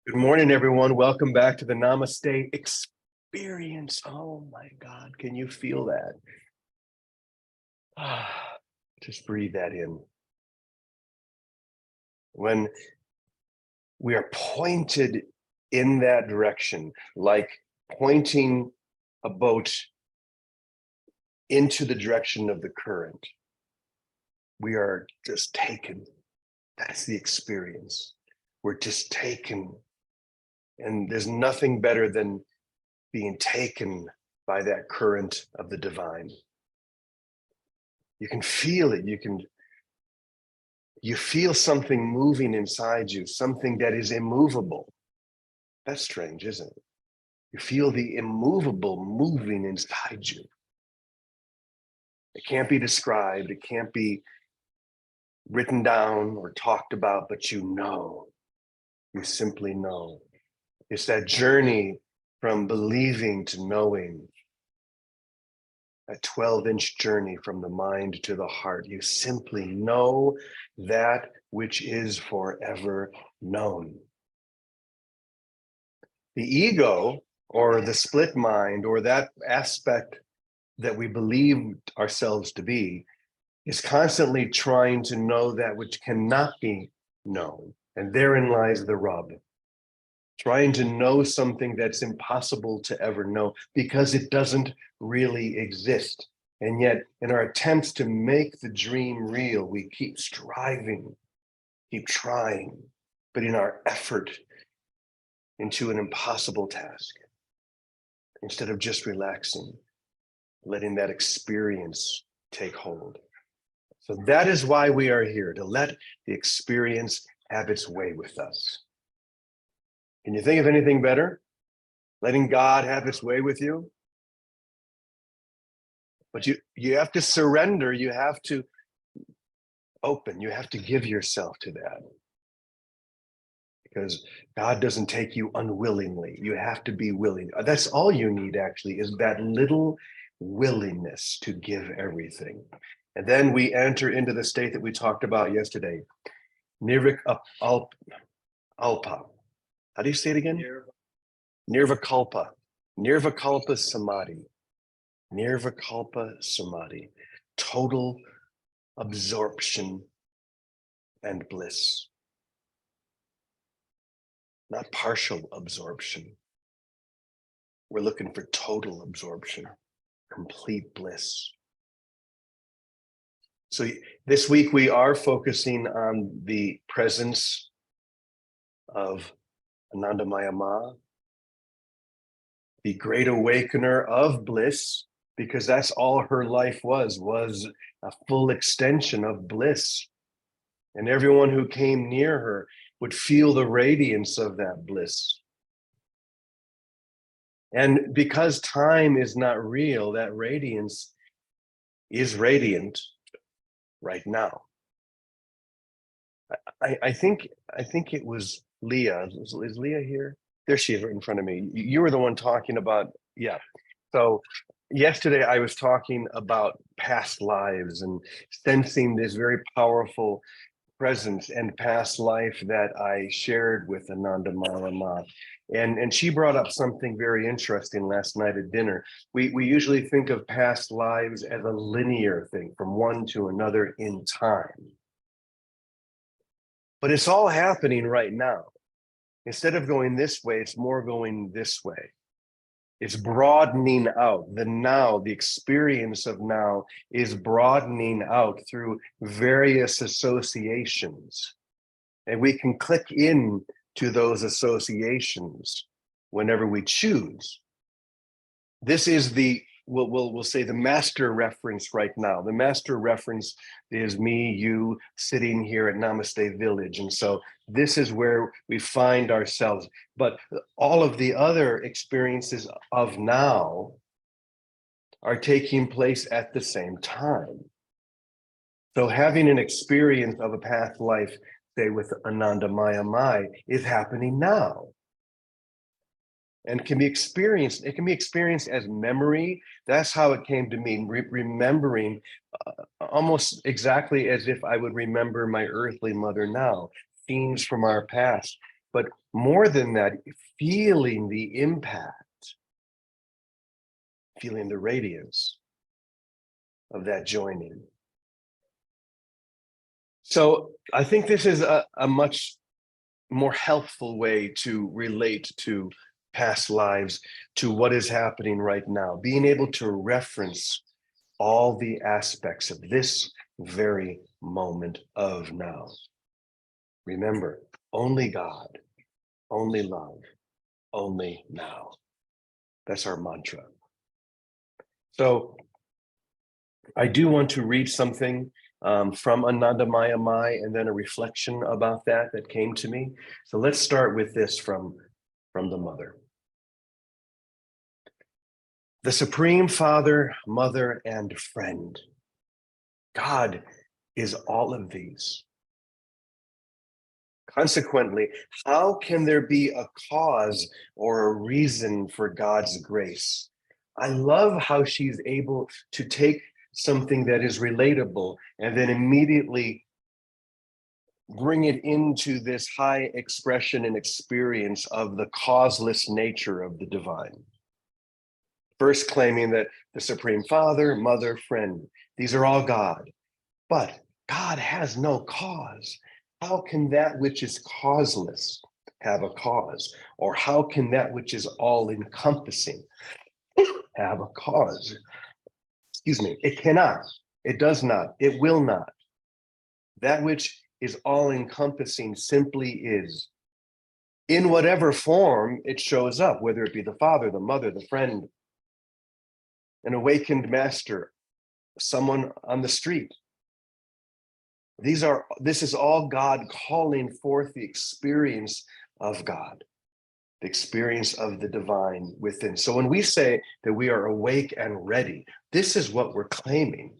Good morning, everyone. Welcome back to the Namaste experience. Oh my God, can you feel that? Just breathe that in. When we are pointed in that direction, like pointing a boat into the direction of the current, we are just taken. That's the experience. We're just taken. And there's nothing better than being taken by that current of the divine. You can feel it. You feel something moving inside you, something that is immovable. That's strange, isn't it? You feel the immovable moving inside you. It can't be described. It can't be written down or talked about, but you know. You simply know. It's that journey from believing to knowing. A 12-inch journey from the mind to the heart. You simply know that which is forever known. The ego, or the split mind, or that aspect that we believe ourselves to be, is constantly trying to know that which cannot be known. And therein lies the rub. Trying to know something that's impossible to ever know because it doesn't really exist. And yet, in our attempts to make the dream real, we keep striving, keep trying, but in our effort into an impossible task, instead of just relaxing, letting that experience take hold. So that is why we are here, to let the experience have its way with us. Can you think of anything better? Letting God have his way with you? But you have to surrender, you have to open, you have to give yourself to that. Because God doesn't take you unwillingly. You have to be willing. That's all you need, actually, is that little willingness to give everything. And then we enter into the state that we talked about yesterday. Nirvikalpa. How do you say it again? Nirvikalpa. Nirvikalpa samadhi. Nirvikalpa samadhi. Total absorption and bliss. Not partial absorption. We're looking for total absorption, complete bliss. So this week we are focusing on the presence of Anandamaya Ma, the great awakener of bliss, because that's all her life was a full extension of bliss. And everyone who came near her would feel the radiance of that bliss. And because time is not real, that radiance is radiant right now. I think it was Leah. Is Leah here? There she is, right in front of me. You were the one talking about, yeah. So yesterday I was talking about past lives and sensing this very powerful presence and past life that I shared with Anandamaya Ma. And she brought up something very interesting last night at dinner. We usually think of past lives as a linear thing from one to another in time. But it's all happening right now. Instead of going this way, it's more going this way. It's broadening out. The now, the experience of now is broadening out through various associations. And we can click in to those associations whenever we choose. This is the, we'll say, the master reference right now. The master reference is me, you, sitting here at Namaste Village. And so this is where we find ourselves. But all of the other experiences of now are taking place at the same time. So having an experience of a past life, say with Anandamaya Ma, is happening now. And can be experienced, it can be experienced as memory. That's how it came to me, remembering almost exactly as if I would remember my earthly mother now, themes from our past. but more than that, feeling the impact, feeling the radiance of that joining. So I think this is a much more healthful way to relate to past lives, to what is happening right now, being able to reference all the aspects of this very moment of now. Remember, only God, only love, only now. That's our mantra. So I do want to read something from Anandamaya Mai, and then a reflection about that came to me. So let's start with this from the mother. The Supreme Father, Mother, and Friend. God is all of these. Consequently, how can there be a cause or a reason for God's grace? I love how she's able to take something that is relatable and then immediately bring it into this high expression and experience of the causeless nature of the divine. First claiming that the Supreme Father, Mother, Friend, these are all God, but God has no cause. How can that which is causeless have a cause? Or how can that which is all-encompassing have a cause? Excuse me, it cannot, it does not, it will not. That which is all-encompassing simply is. In whatever form it shows up, whether it be the father, the mother, the friend, an awakened master, someone on the street. This is all God calling forth the experience of God, the experience of the divine within. So when we say that we are awake and ready, this is what we're claiming.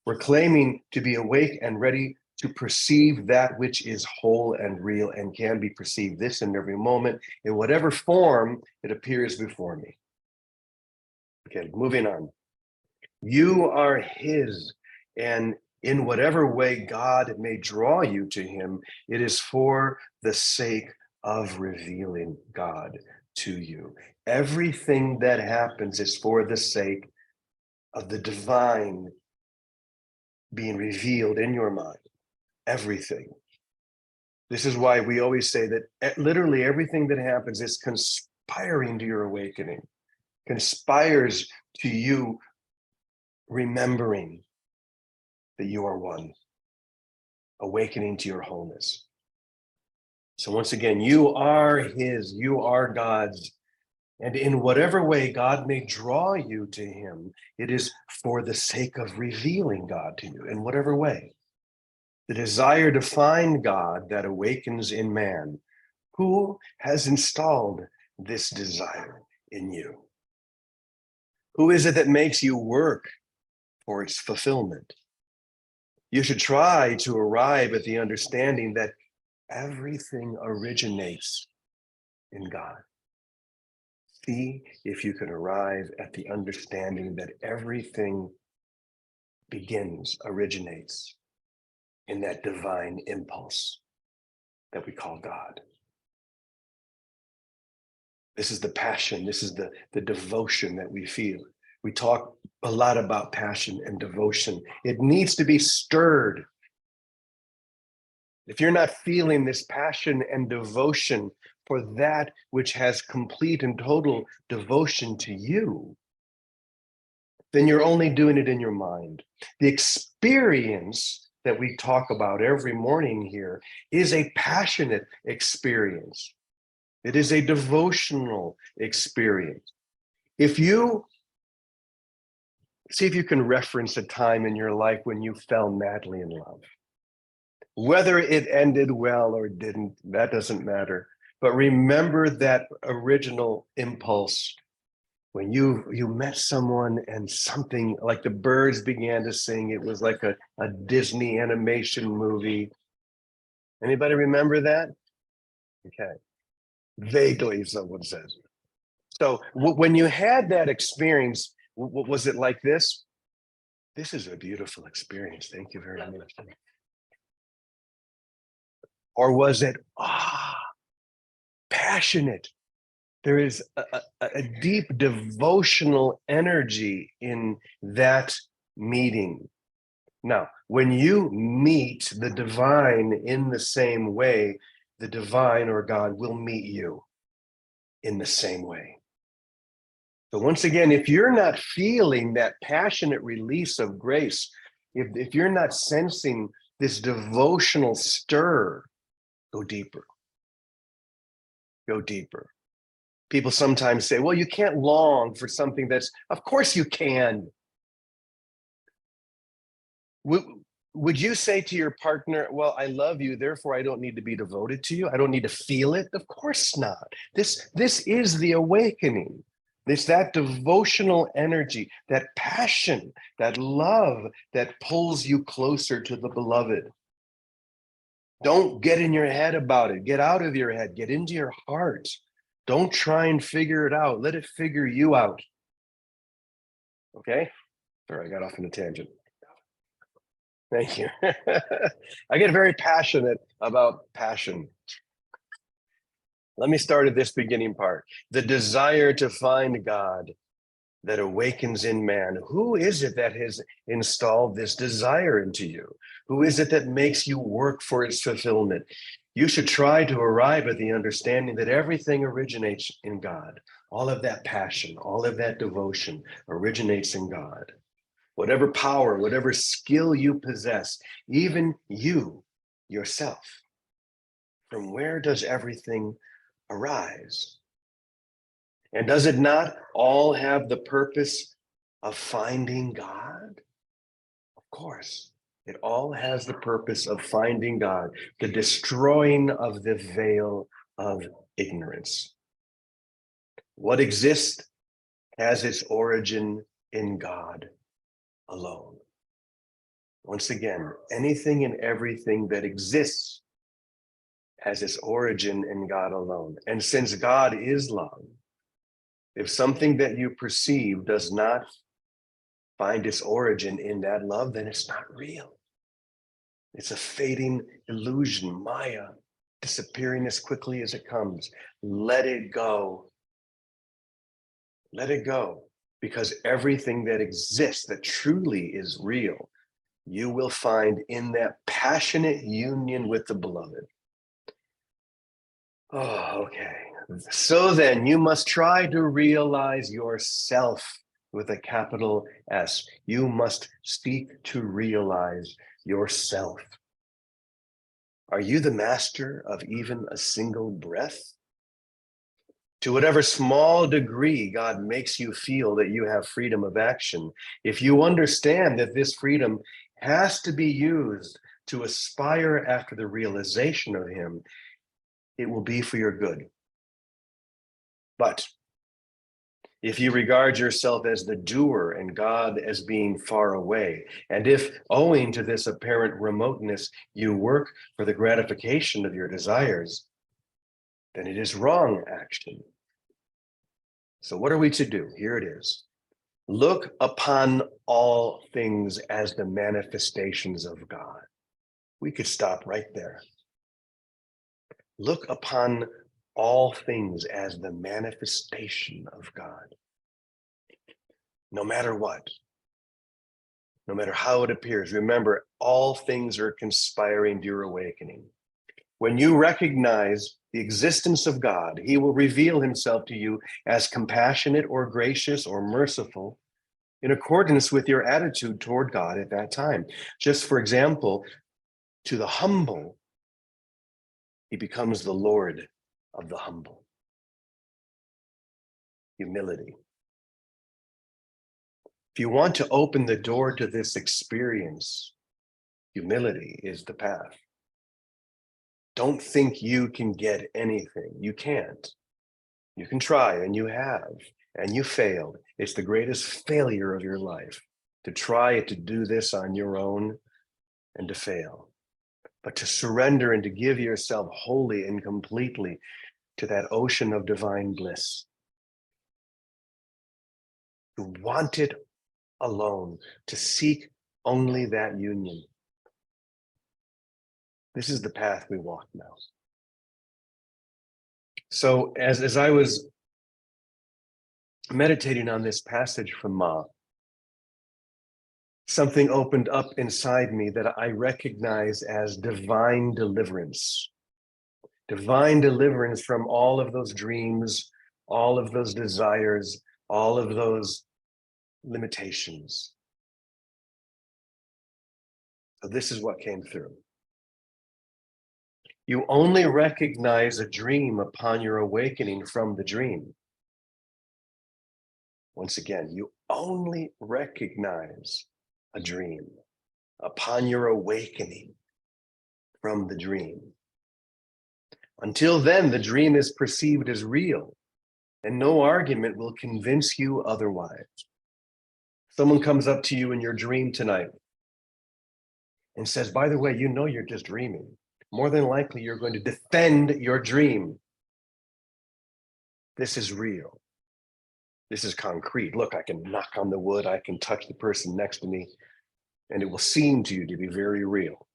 We're claiming to be awake and ready to perceive that which is whole and real and can be perceived this and every moment in whatever form it appears before me. Okay, moving on. You are his, and in whatever way God may draw you to him, it is for the sake of revealing God to you. Everything that happens is for the sake of the divine being revealed in your mind. Everything. This is why we always say that literally everything that happens is conspiring to your awakening, conspires to you remembering that you are one, awakening to your wholeness. So once again, you are his, you are God's, and in whatever way God may draw you to him, it is for the sake of revealing God to you in whatever way. The desire to find God that awakens in man. Who has installed this desire in you? Who is it that makes you work for its fulfillment? You should try to arrive at the understanding that everything originates in God. See if you can arrive at the understanding that everything originates in that divine impulse that we call God. This is the passion, this is the devotion that we feel. We talk a lot about passion and devotion. It needs to be stirred. If you're not feeling this passion and devotion for that which has complete and total devotion to you, then you're only doing it in your mind. The experience that we talk about every morning here is a passionate experience. It is a devotional experience. If you see if you can reference a time in your life when you fell madly in love. Whether it ended well or didn't, that doesn't matter. But remember that original impulse when you met someone and something like the birds began to sing. It was like a Disney animation movie. Anybody remember that? Okay. Vaguely, someone says. So when you had that experience, was it like this? This is a beautiful experience. Thank you very much. Or was it, passionate. There is a deep devotional energy in that meeting. Now, when you meet the divine in the same way, the divine or God will meet you in the same way. So once again, if you're not feeling that passionate release of grace, if you're not sensing this devotional stir, go deeper. Go deeper. People sometimes say, well, you can't long for something that's, of course you can. Would you say to your partner, well, I love you, therefore I don't need to be devoted to you? I don't need to feel it? Of course not. This is the awakening. It's that devotional energy, that passion, that love that pulls you closer to the beloved. Don't get in your head about it. Get out of your head. Get into your heart. Don't try and figure it out. Let it figure you out. Okay? Sorry, I got off on a tangent. Thank you. I get very passionate about passion. Let me start at this beginning part. The desire to find God that awakens in man. Who is it that has installed this desire into you? Who is it that makes you work for its fulfillment? You should try to arrive at the understanding that everything originates in God. All of that passion, all of that devotion originates in God. Whatever power, whatever skill you possess, even you, yourself, from where does everything arise? And does it not all have the purpose of finding God? Of course, it all has the purpose of finding God, the destroying of the veil of ignorance. What exists has its origin in God alone. Once again, anything and everything that exists has its origin in God alone. And since God is love, if something that you perceive does not find its origin in that love, then it's not real. It's a fading illusion, Maya, disappearing as quickly as it comes. Let it go. Let it go. Because everything that exists that truly is real, you will find in that passionate union with the beloved. Oh, okay. So then you must try to realize yourself with a capital S. You must seek to realize yourself. Are you the master of even a single breath? To whatever small degree God makes you feel that you have freedom of action, if you understand that this freedom has to be used to aspire after the realization of Him, it will be for your good. But if you regard yourself as the doer and God as being far away, and if, owing to this apparent remoteness, you work for the gratification of your desires, then it is wrong action. So what are we to do? Here it is. Look upon all things as the manifestations of God. We could stop right there. Look upon all things as the manifestation of God. No matter what, no matter how it appears, remember, all things are conspiring to your awakening. When you recognize the existence of God, He will reveal Himself to you as compassionate or gracious or merciful in accordance with your attitude toward God at that time. Just for example, to the humble, He becomes the Lord of the humble. Humility. If you want to open the door to this experience, humility is the path. Don't think you can get anything. You can't. You can try, and you have, and you failed. It's the greatest failure of your life to try to do this on your own and to fail. But to surrender and to give yourself wholly and completely to that ocean of divine bliss. To want it alone, to seek only that union. This is the path we walk now. So as I was meditating on this passage from Ma, something opened up inside me that I recognize as divine deliverance. Divine deliverance from all of those dreams, all of those desires, all of those limitations. So this is what came through. You only recognize a dream upon your awakening from the dream. Once again, you only recognize a dream upon your awakening from the dream. Until then, the dream is perceived as real, and no argument will convince you otherwise. Someone comes up to you in your dream tonight and says, by the way, you know you're just dreaming. More than likely, you're going to defend your dream. This is real. This is concrete. Look, I can knock on the wood. I can touch the person next to me, and it will seem to you to be very real.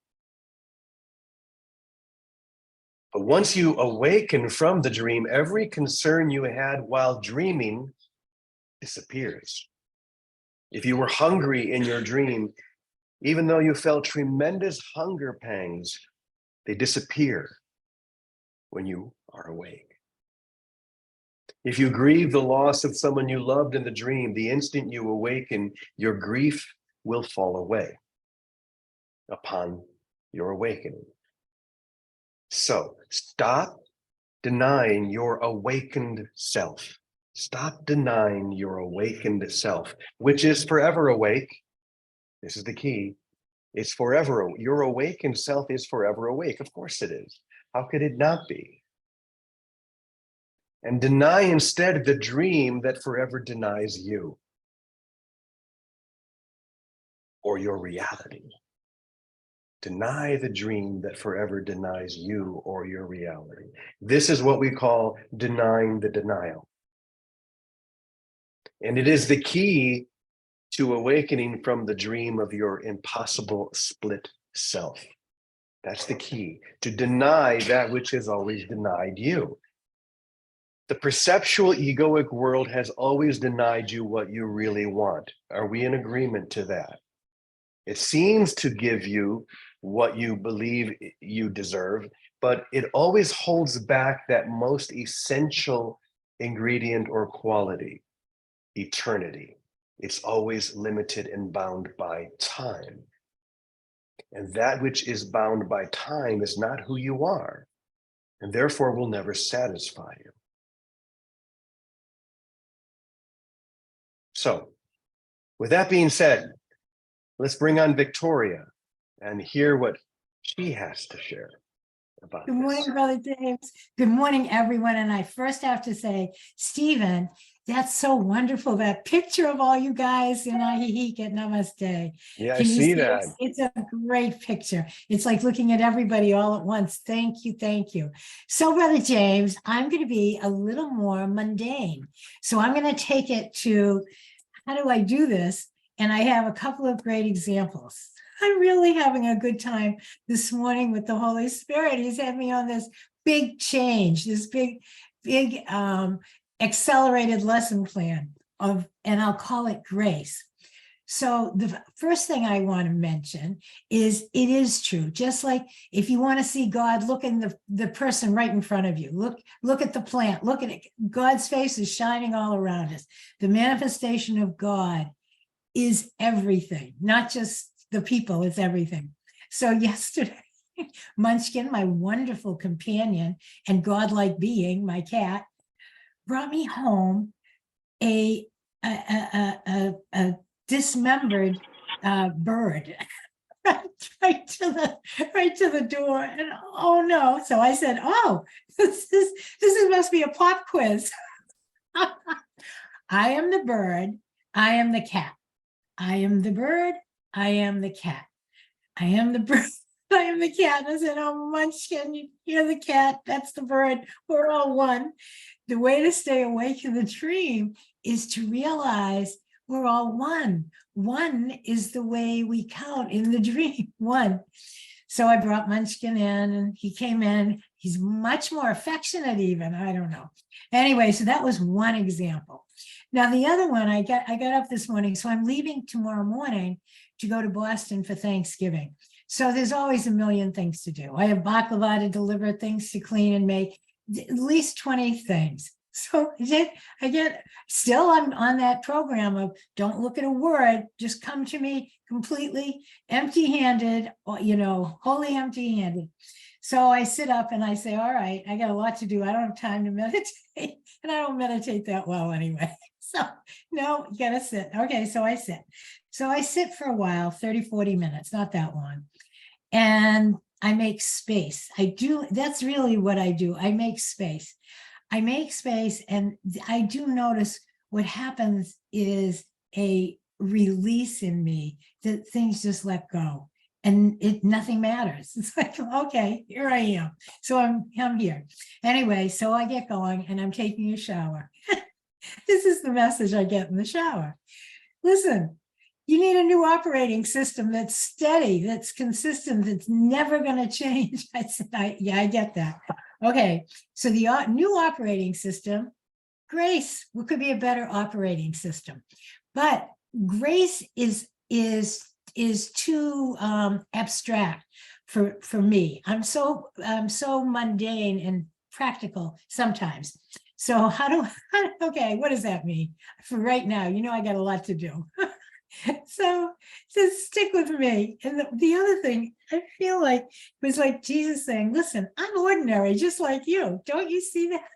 But once you awaken from the dream, every concern you had while dreaming disappears. If you were hungry in your dream, even though you felt tremendous hunger pangs, they disappear when you are awake. If you grieve the loss of someone you loved in the dream, the instant you awaken, your grief will fall away upon your awakening. So stop denying your awakened self. Stop denying your awakened self, which is forever awake. This is the key. It's forever. Your awakened self is forever awake. Of course it is. How could it not be? And deny instead the dream that forever denies you or your reality. Deny the dream that forever denies you or your reality. This is what we call denying the denial. And it is the key to awakening from the dream of your impossible split self. That's the key, to deny that which has always denied you. The perceptual egoic world has always denied you what you really want. Are we in agreement to that? It seems to give you what you believe you deserve, but it always holds back that most essential ingredient or quality, eternity. It's always limited and bound by time. And that which is bound by time is not who you are, and therefore will never satisfy you. So, with that being said, let's bring on Victoria and hear what she has to share about Good morning, this. Brother James. Good morning, everyone. And I first have to say, Stephen, that's so wonderful. That picture of all you guys in Ahihik at Namaste. Yeah, I Can you see it? that. It's a great picture. It's like looking at everybody all at once. Thank you. Thank you. So, Brother James, I'm going to be a little more mundane. So I'm going to take it to, how do I do this? And I have a couple of great examples. I'm really having a good time this morning with the Holy Spirit. He's had me on this big change, this big accelerated lesson plan of, and I'll call it grace. So the first thing I want to mention is it is true. Just like if you want to see God, look in the person right in front of you. Look at the plant. Look at it. God's face is shining all around us. The manifestation of God is everything, not just the people, it's everything. So yesterday, Munchkin, my wonderful companion and godlike being, my cat, brought me home a dismembered bird right to the door. And oh no. So I said, oh, this must be a pop quiz. I am the bird, I am the cat. I am the bird, I am the cat. I am the bird, I am the cat. And I said, oh, Munchkin, you're the cat, that's the bird. We're all one. The way to stay awake in the dream is to realize we're all one. One is the way we count in the dream, one. So I brought Munchkin in and he came in. He's much more affectionate even. I don't know. Anyway, so that was one example. Now, the other one, I got up this morning, so I'm leaving tomorrow morning to go to Boston for Thanksgiving. So there's always a million things to do. I have baklava to deliver, things to clean and make, at least 20 things. So still I'm on that program of don't look at a word, just come to me completely empty-handed, wholly empty-handed. So I sit up and I say, all right, I got a lot to do. I don't have time to meditate, and I don't meditate that well anyway. So no, you gotta sit. Okay, so I sit. So I sit for a while, 30, 40 minutes, not that long. And I make space. That's really what I do. I make space. And I do notice what happens is a release in me that things just let go and nothing matters. It's like, okay, here I am. So I'm here. Anyway, so I get going and I'm taking a shower. This is the message I get in the shower. Listen, you need a new operating system that's steady, that's consistent, that's never going to change. I said, yeah, I get that. Okay, so the new operating system, grace, what could be a better operating system? But grace is too abstract for me. I'm so mundane and practical sometimes. So okay, what does that mean? For right now, I got a lot to do. So just stick with me. And the other thing, I feel like it was like Jesus saying, listen, I'm ordinary, just like you. Don't you see that?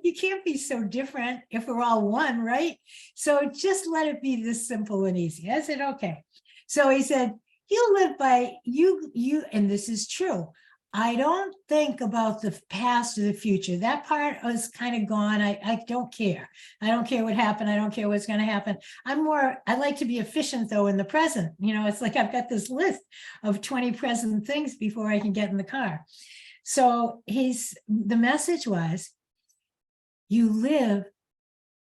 You can't be so different if we're all one, right? So just let it be this simple and easy. I said, okay. So he said, he'll live by you, and this is true. I don't think about the past or the future. That part was kind of gone. I don't care. I don't care what happened. I don't care what's going to happen. I like to be efficient though in the present. It's like I've got this list of 20 present things before I can get in the car. So the message was, you live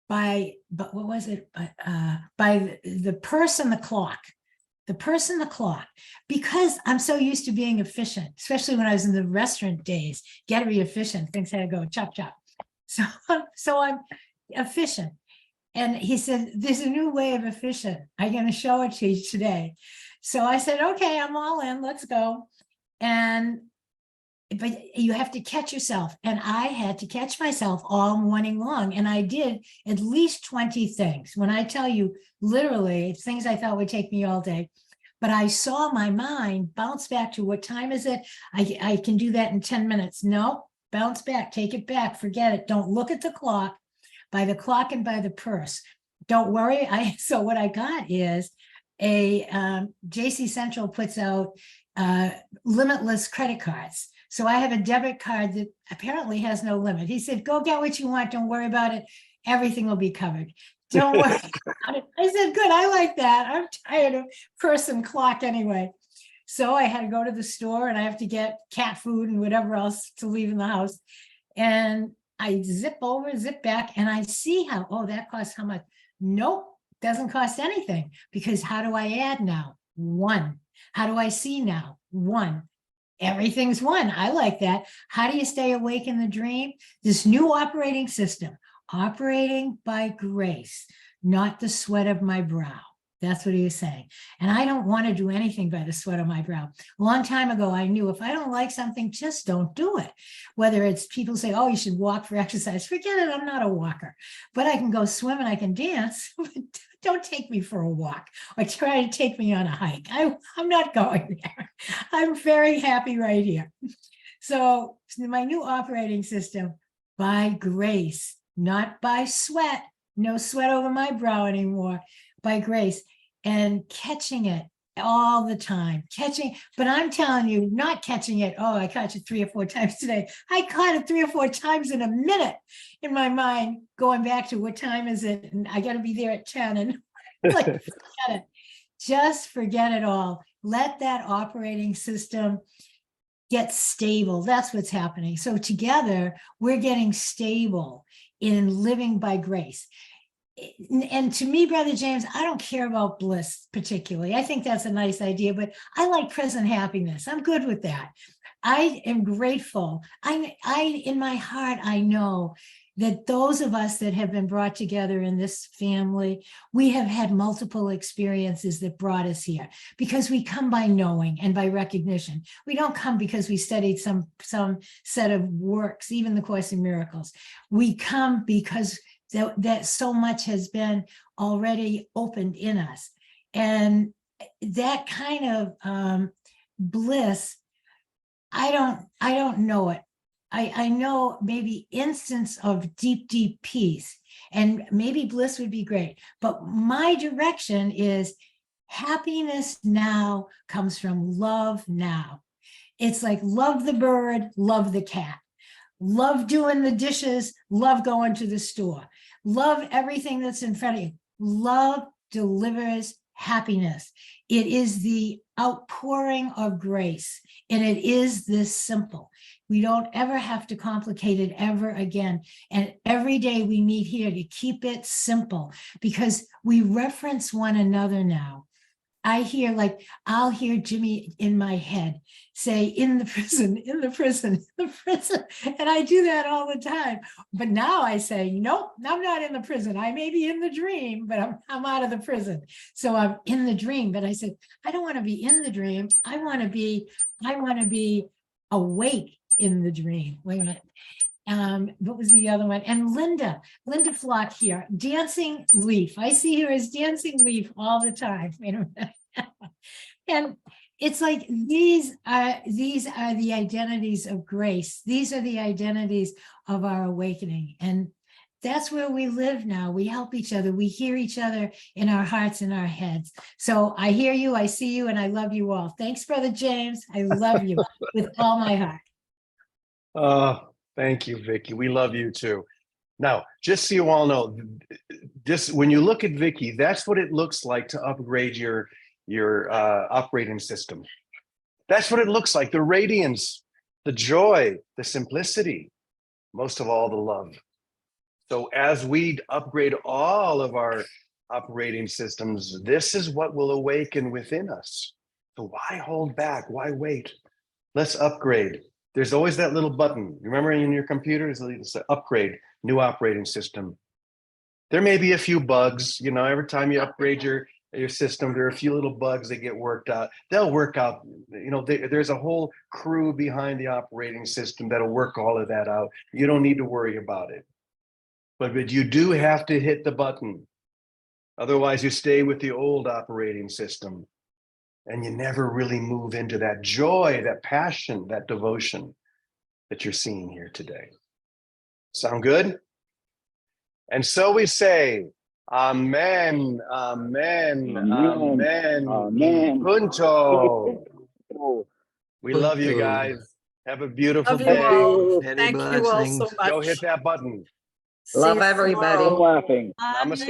by, but what was it? By the person, the clock. The person, the clock, because I'm so used to being efficient, especially when I was in the restaurant days, got to be efficient. Things had to go chop, chop. So I'm efficient. And he said, there's a new way of efficient. I'm going to show it to you today. So I said, okay, I'm all in, let's go. But you have to catch yourself. And I had to catch myself all morning long. And I did at least 20 things. When I tell you, literally, things I thought would take me all day. But I saw my mind bounce back to, what time is it? I can do that in 10 minutes. No, bounce back, take it back, forget it. Don't look at the clock, by the clock and by the purse. Don't worry. So what I got is JC Central puts out limitless credit cards. So I have a debit card that apparently has no limit. He said, go get what you want. Don't worry about it. Everything will be covered. Don't worry about it. I said, good, I like that. I'm tired of person clock anyway. So I had to go to the store and I have to get cat food and whatever else to leave in the house. And I zip over, zip back, and I see how, that costs how much? Nope, doesn't cost anything, because how do I add now? 1. How do I see now? 1. Everything's 1. I like that. How do you stay awake in the dream? This new operating system, operating by grace, not the sweat of my brow. That's what he was saying. And I don't want to do anything by the sweat of my brow. A long time ago, I knew if I don't like something, just don't do it. Whether it's people say, oh, you should walk for exercise. Forget it. I'm not a walker, but I can go swim and I can dance. Don't take me for a walk or try to take me on a hike. I'm not going there. I'm very happy right here. So my new operating system, by grace, not by sweat, no sweat over my brow anymore, by grace, and catching it all the time, but I'm telling you, not catching it. Oh, I caught you 3 or 4 times today. I caught it 3 or 4 times in a minute in my mind, going back to what time is it? And I got to be there at 10, and like, forget it. Just forget it all. Let that operating system get stable. That's what's happening. So together we're getting stable in living by grace. And to me, Brother James, I don't care about bliss particularly. I think that's a nice idea, but I like present happiness. I'm good with that. I am grateful. I in my heart, I know that those of us that have been brought together in this family, we have had multiple experiences that brought us here, because we come by knowing and by recognition. We don't come because we studied some set of works, even the Course in Miracles. We come because that so much has been already opened in us. And that kind of bliss, I don't know it. I know maybe instance of deep, deep peace, and maybe bliss would be great. But my direction is happiness now comes from love now. It's like love the bird, love the cat, love doing the dishes, love going to the store, love everything that's in front of you. Love delivers happiness. It is the outpouring of grace, and it is this simple. We don't ever have to complicate it ever again. And every day we meet here to keep it simple, because we reference one another now. I'll hear Jimmy in my head say, in the prison, in the prison, in the prison. And I do that all the time. But now I say, nope, I'm not in the prison. I may be in the dream, but I'm out of the prison. So I'm in the dream. But I said, I don't want to be in the dream. I want to be awake in the dream. Wait a minute. What was the other one? And Linda Flock here, Dancing Leaf. I see her as Dancing Leaf all the time. Wait a minute. And it's like these are the identities of grace. These are the identities of our awakening. And that's where we live now. We help each other. We hear each other in our hearts and our heads. So I hear you, I see you, and I love you all. Thanks, Brother James. I love you with all my heart. Oh, thank you, Vicky. We love you too. Now, just so you all know, just when you look at Vicky, that's what it looks like to upgrade your operating system. That's what it looks like. The radiance, the joy, the simplicity, most of all, the love. So as we upgrade all of our operating systems, this is what will awaken within us. So why hold back? Why wait? Let's upgrade. There's always that little button. Remember in your computer, it's upgrade, new operating system. There may be a few bugs, you know, every time you upgrade your system, there are a few little bugs that get worked out. They'll work out, you know, there's a whole crew behind the operating system that'll work all of that out. You don't need to worry about it. But you do have to hit the button. Otherwise, you stay with the old operating system. And you never really move into that joy, that passion, that devotion that you're seeing here today. Sound good? And so we say, Amen, Amen, Amen, Amen. Punto. We love you guys. Have a beautiful Love you day. all. Many Thank you all so blessings. much. Go hit that button. See Love you everybody. tomorrow. Laughing. Namaste.